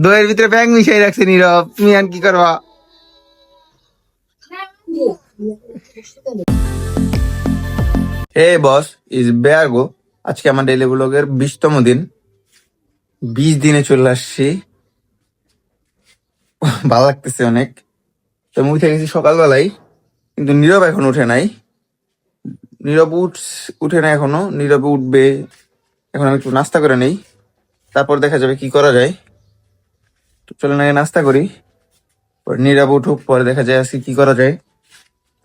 দইয়ের ভিতরে ব্যাং মিশাই রাখছে নীরব, তুমি আর কি করবা? হে বস, ইজ বেয়ার গো। আজকে আমার ডেইলি ব্লগের 20তম দিন। 20 দিনে চলে আসছি, ভালো লাগতেছে অনেক। তো আমি উঠে গেছি সকালবেলায়, কিন্তু নীরব এখন উঠে নাই। নীরব উঠে নাই এখনো, নীরব উঠবে। এখন আমি একটু নাস্তা করে নেই, তারপর দেখা যাবে কি করা যায়। তো চলে না নাস্তা করি, পরে নীরব উঠুক, পরে দেখা যায় আজকে কি করা যায়।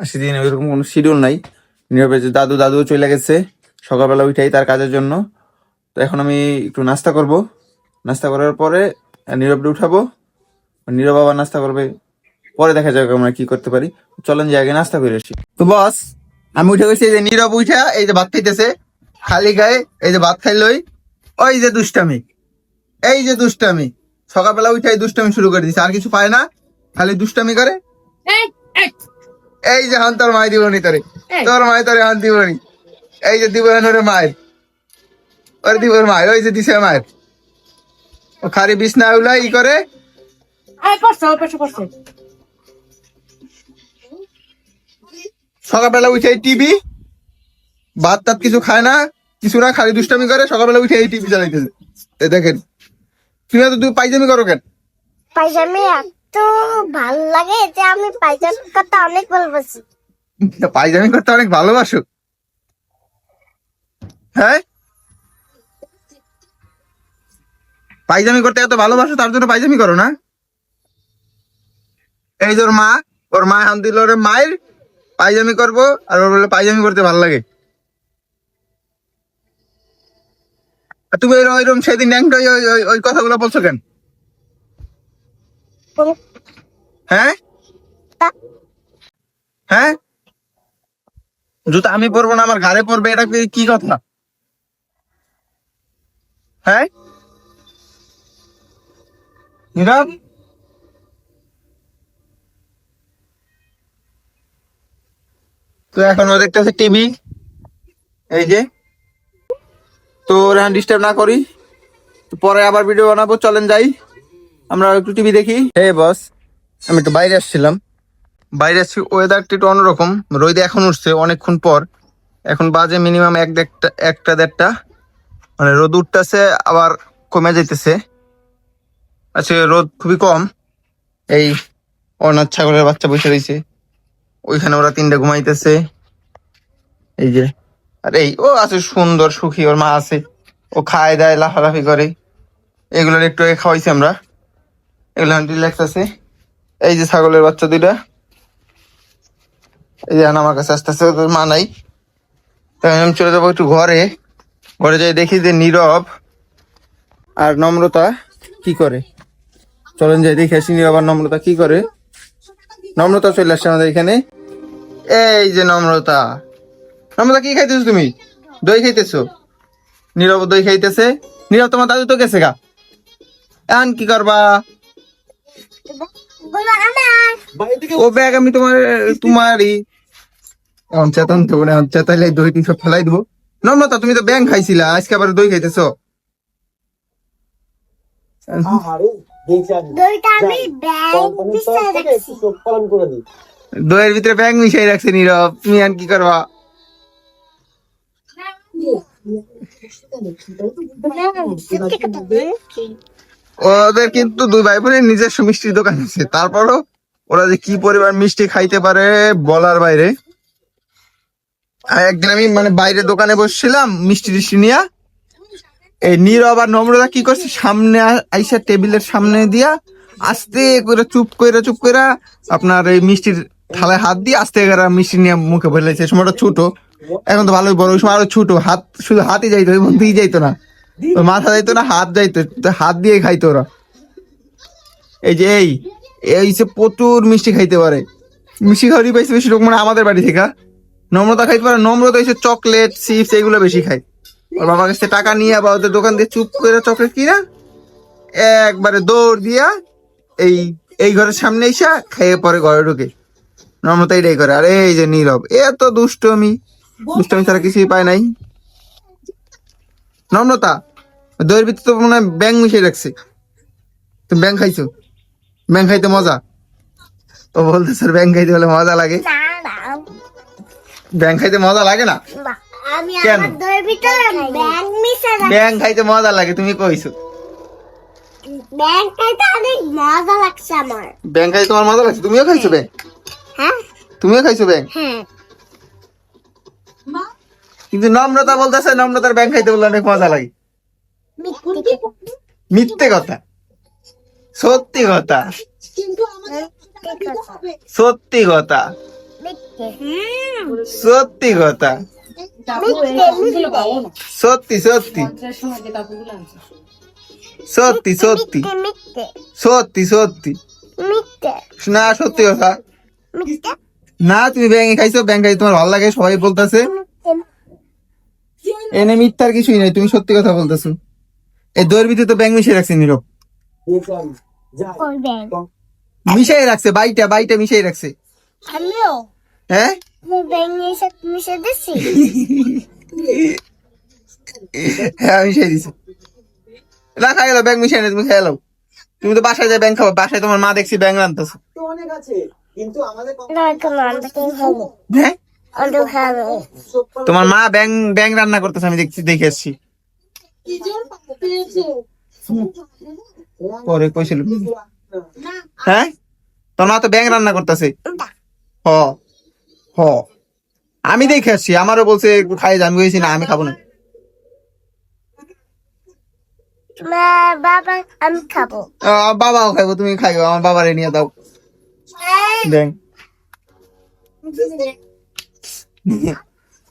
আজকে দিন ওইরকম কোনো শিডিউল নাই। নীরবের যে দাদু চলে গেছে সকালবেলা উঠাই তার কাজের জন্য। তো এখন আমি একটু নাস্তা করব, নাস্তা করার পরে নীরবকে উঠাবো, নীরব আবার নাস্তা করবে, পরে দেখা যাবে আমরা কি করতে পারি। চলেন যে আগে নাস্তা করে আসি। তো বস, আমি উঠে গেছি, এই যে নীরব উঠা এই যে ভাত খাইতেছে খালি গায়ে, এই যে ভাত খাইলই। ওই যে দুষ্টামি, এই যে দুষ্টামি, সকালবেলা উঠাই দুষ্টামি শুরু করে দিছে, আর কিছু পায় না, খালি দুষ্টামি করে। এই যে হান তোর মাই দিবনি, তোরে তোর মাই তোরে হান দিবনি, এই যে দিব ওরে মায়ের, ওরে দিব মায়ের, ওই যে দিছে মায়ের। ও খালি বিছনা উলাই ই করে। সকালবেলা উঠে টিভি, ভাত টাত কিছু খায় না, কিছু না, খালি দুষ্টামি করে। সকালবেলা উঠে এই টিভি চালাইতেছে। দেখেন, তুমি এত পাইজামি করো কেন? পাইজামি এত ভালো লাগে যে আমি পাইজামি করতে অনেক ভালোবাসি। পাইজামি করতে অনেক ভালোবাসো? হ্যাঁ, পাইজামি করতে এত ভালোবাসো, তার জন্য পাইজামি করো না? এই যে ওর মা হান দিল ওরে মায়ের, পাইজামি করবো, আর ওর বলে পাইজামি করতে ভালো লাগে। আর তুমি ওইরকম সেদিন ন্যাংটা ওই কথাগুলো বলছো কেন? হ্যাঁ হ্যাঁ, জুতা আমি পরবো না, আমার ঘাড়ে পড়বে, এটা কি কথা? হ্যাঁ নীরব, তো এখন ও দেখতেছে টিভি, এই যে। তো এখন ডিস্টার্ব না করি, তো পরে আবার ভিডিও বানাবো। চলেন যাই, আমরা একটু টিভি দেখি। হে বস, আমি একটু বাইরে আসছিলাম, বাইরে আসছি, ওয়েদারটা একটু অন্যরকম। রোদ এখন উঠছে অনেকক্ষণ পর, এখন বাজে মিনিমাম একটা দেড়টা, মানে রোদ উঠতেছে আবার কমে যাইতেছে। আচ্ছা, রোদ খুবই কম। এই অনাথ ছাগলের বাচ্চা বসে রয়েছে ওইখানে, ওরা তিনটা ঘুমাইতেছে, এই যে। আর এই ও আছে সুন্দর সুখী, ওর মা আছে, ও খায় দায় লাফালাফি করে। এগুলোর একটু আগে খাওয়াইছি আমরা, এগুলো রিল্যাক্স আছে। এই যে ছাগলের বাচ্চা দুইটা, এই যে আমার কাছে আস্তে আস্তে, ওদের মা নাই। তাই আমি চলে যাবো একটু ঘরে, ঘরে যাই দেখি যে নীরব আর নম্রতা কি করে। চলেন যাই দেখে আসি নীরব আর নম্রতা কি করে। নম্রতা চলে আসছে আমাদের এখানে, এই যে নম্রতা। নম্রতা কি খাইতেছো তুমি? দই খাইতেছো? নীরব দই খাইতেছে। নীরব, তোমার দাদু তো গেছে গা, এখন কি করবা? ও ব্যাগ আমি তোমারই। এখন চেতন তো না, চেতাইলে দই টি সব ফেলাই দিব। নম্রতা, তুমি তো ব্যাং খাইছিলা, আজকে আবার দই খাইতেছো? দইয়ের ভিতরে ব্যাং মিশাই রাখছে নীরব, তুমি আর কি করবা? ওদের কিন্তু দুই ভাই বোনের নিজস্ব মিষ্টির দোকান আছে, তারপরও ওরা যে কি পরিমাণ মিষ্টি খাইতে পারে বলার বাইরে। একদিন আমি মানে বাইরে দোকানে বসছিলাম মিষ্টি টিষ্টি নিয়ে, এই নীরব আর নম্রতা কি করছে, সামনে আইসা টেবিলের সামনে দিয়া আস্তে করে চুপ করে আপনার এই মিষ্টির থালায় হাত দিয়ে আস্তে করে মিষ্টি নিয়ে মুখে ফেলেছে। সময়টা ছোট, এখন তো ভালোই বড়, ওই সময় আরো ছোট, হাত শুধু হাতই যাইতো, এবং দিয়ে যাইতো না, মাথা যাইতো না, হাত যাইতো, হাত দিয়ে খাইতো ওরা। এই যে এই যে প্রচুর মিষ্টি খাইতে পারে, মিষ্টি খাওয়ারই পাইছে বেশি লোক মানে আমাদের বাড়ি থেকে। নম্রতা খাইতে পারে, নম্রতা হচ্ছে চকলেট চিপস এগুলো বেশি খায়। ওর বাবার কাছে টাকা নিয়ে বা ওদের দোকান দিয়ে চুপ করে চকলেট কিনা একবারে দৌড় দিয়া এই এই ঘরের সামনে এসে খেয়ে পরে ঘরে ঢুকে। নম্রতা এটাই করে। আর এই যে নীরব, এত দুষ্টমি, দুষ্টমি ছাড়া কিছুই পায় নাই। নম্রতা, দইয়ের ভিতরে তো মনে হয় ব্যাং মিশিয়ে রাখছে। তুমি ব্যাং খাইছো? ব্যাং খাইতে মজা? ও বলতেছে ব্যাং খাইতে বলে মজা লাগে। না না ব্যাং খাইতে মজা লাগে না? না, আমি কেন? আমার দইয়ের ভিতরে ব্যাং মিশে ব্যাং খাইতে মজা লাগে তুমি কইছো? ব্যাং খাইতে অনেক মজা লাগছে আমার। ব্যাং খাইতে তোমার মজা লাগছে? তুমিও খাইছো ব্যাং? হ্যাঁ তুমিও খাইছো ব্যাং? হ্যাঁ কিন্তু নম্রতা বলতেছে নম্রতার ব্যাং খাইতে বলে অনেক মজা লাগে। মিথ্যে কথা, সত্যি কথা, সত্যি কথা, সত্যি কথা, সত্যি সত্যি সত্যি সত্যি সত্যি সত্যি না সত্যি কথা না। তুমি ব্যাং খাইছো? ব্যাং খাইতে তোমার ভালো লাগে সবাই বলতেছে। এনে মিথ্যার কিছুই নাই, তুমি সত্যি কথা বলতেছো। এই দইয়ের ভিতরে তো ব্যাং মিশিয়ে রাখছে নীরব, মিশাই রাখছে, বাইটা বাইটা মিশাই রাখছে। আমিও হ্যাঁ ব্যাং মিশে দিচ্ছি। হ্যাঁ মিশাই দিছে। না খাই এলো ব্যাং মিশাই না, তুমি খাই এলো। তুমি তো বাসায় যাই ব্যাং খাবো, বাসায় তোমার মা দেখছি ব্যাং রান্তাছে। হ্যাঁ তোমার মা ব্যাং ব্যাং রান্না করতেছে, আমি দেখছি, দেখে আসছি। পরে কইছিল হ্যাঁ তোর মা তো ব্যাং রান্না করতেছে। হ হ আমি দেখে আসছি, আমারও বলছে একটু খাই, আমি বলছি না আমি খাবো না। বাবা আমি খাবো। বাবাও খাইবো, তুমি খাইবো, আমার বাবারে নিয়ে দাও ব্যাং।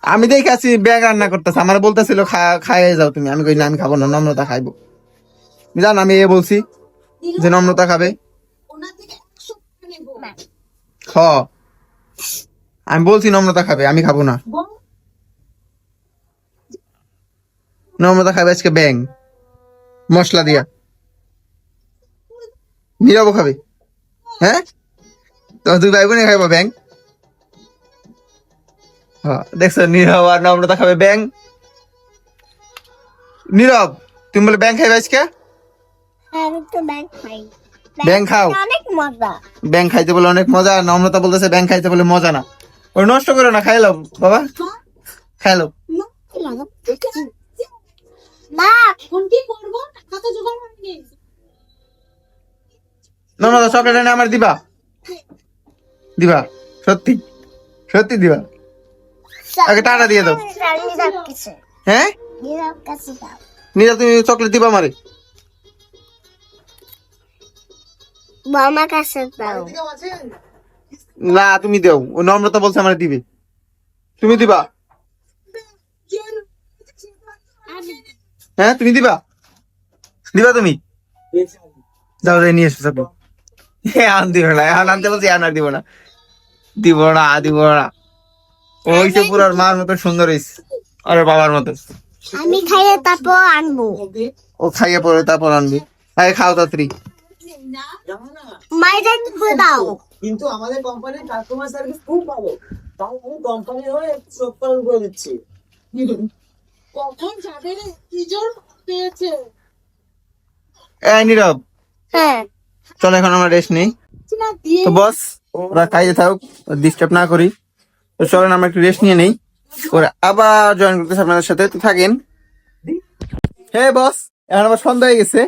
আমি দেখে আসছি ব্যাং রান্না করতেছে, আমার বলতেছিল খাইয়ে যাও তুমি, আমি কই না আমি খাবো না, নম্রতা খাইবো। জান আমি এ বলছি যে নম্রতা খাবে। হ আমি বলছি নম্রতা খাবে, আমি খাবো না। নম্রতা খাবে আজকে ব্যাং মশলা দিয়া। নীরবও খাবে? হ্যাঁ তোমার দুই ভাই বোনে খাইবো ব্যাং? হ্যাঁ দেখছো নীরব আর নম্রতা খাবে ব্যাং। নীরব তুমি বলে ব্যাং খাইবে আজকে? আমি তো ব্যাং খাই। ব্যাং খাও? অনেক মজা। ব্যাং খাইতে বলে অনেক মজা, আর নম্রতা বলতেছে ব্যাং খাইতে বলে মজা না। ওই নষ্ট করো না, খাইলো বাবা, খাইলো। না নম্রতা চকলেট এনে আমার দিবা? দিবা? সত্যি সত্যি দিবা? আগে টাটা দিয়ে দাও। হ্যাঁ নীরব তুমি চকলেট দিবা আমারে? মামা কাছে দাও। না তুমি দেও, ও নম্রতা বলছে আমার দিবে, তুমি দিবা? হ্যাঁ তুমি দিবা? দিবা তুমি? দাও যাই নিয়ে এসো চাপো। আন দিব না, এখন আনতে বলছি আর দিব না, দিব না দিব না। ওই তো পুরো মার মতো সুন্দর হয়েছে, আরে বাবার মতো। আমি খাইয়ে তারপর আনবো। ও খাইয়ে পরে তারপর আনবি, আগে খাও তাড়াতাড়ি। মাইরে দাও। কিন্তু আমাদের কোম্পানির কাস্টমার সার্ভিস খুব ভালো, তাই আমি কোম্পানির হয়ে চোখ পালন করে দিচ্ছি। কখন যাবে রে, কি জোর পেয়েছে? এই নীরব হ্যাঁ চল এখন আমরা রেস্ট নেই। তো বস ওরা খাইয়ে থাক, ডিস্টার্ব না করি। তো চলেন আমরা একটু রেস্ট নিয়ে নেই, ওরা আবার জয়েন করতেছে আপনাদের সাথে, তো থাকেন। হ্যাঁ বস এখন আবার সন্ধ্যা হয়ে গেছে।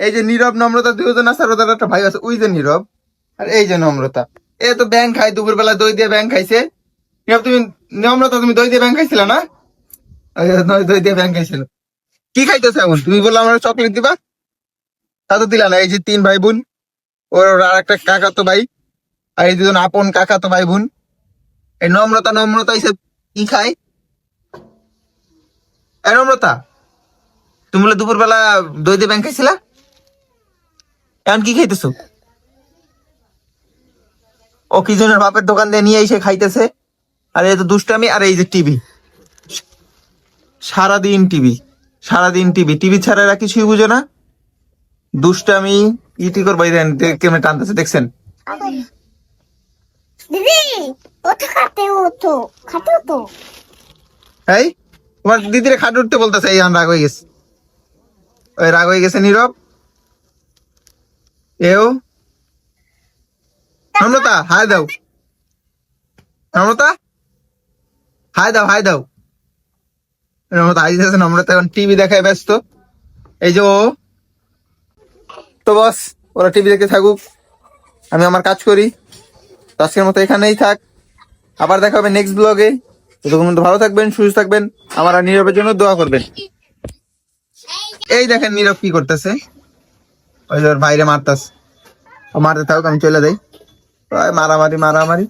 এই যে নীরব নম্রতা দুজন আছে, আর ওদের একটা ভাই আছে, ওই যে নীরব আর এই যে নম্রতা। এ তো ব্যাং খাই, দুপুর বেলা দই দিয়ে ব্যাং খাইছে। নীরব তুমি, নম্রতা তুমি দই দিয়ে ব্যাং খাইছিল না? দই দিয়ে ব্যাং খাইছিল। কি খাইতেছে এখন? তুমি বললো আমার চকলেট দিবা, তা তো দিলা না। এই যে তিন ভাই বোন, ওর আর একটা কাকা তো ভাই, আর এই দুজন আপন কাকা তো ভাই বোন। এই নম্রতা নম্রতা এইসব কি খায়? এই নম্রতা তুমি বলে দুপুর বেলা দই দিয়ে ব্যাং খাইছিলা, এখন কি খাইতেছো? ও কি জনের বাপের দোকান দিয়ে নিয়ে এসে খাইতেছে। আর এই তো দুষ্টামি, আর এই যে টিভি, সারাদিন টিভি, সারাদিন টিভি, টিভি ছাড়া এরা কিছুই বুঝে না। দুষ্টামি ইটি করবাই দেন, কেমনে টানতেছে দেখছেন? দিদি ওঠো খাতে, ওঠো খাতে ওঠো। এই তোমার দিদিরে খাটে উঠতে বলতেছে, এই রাগ হয়ে গেছে। ওই রাগ হয়ে গেছে নীরব। এও নম্রতা হাই দাও, নম্রতা হাই দাও, হাই দাও। নম্রতা হাই দিতেছে, নম্রতা এখন টিভি দেখায় ব্যস্ত। এই যে ও তো বস, ওরা টিভি দেখতে থাকুক, আমি আমার কাজ করি। তো আজকের মতো এখানেই থাক, আবার দেখা হবে নেক্সট ব্লগে। ততক্ষণ পর্যন্ত ভালো থাকবেন, সুস্থ থাকবেন, আমার আর নীরবের জন্য দোয়া করবেন। এই দেখেন নীরব কি করতেছে, ওই যে ওর বাইরে মারতাছে। ও মারতে থাকুক, আমি চলে যাই। ওই মারামারি মারামারি।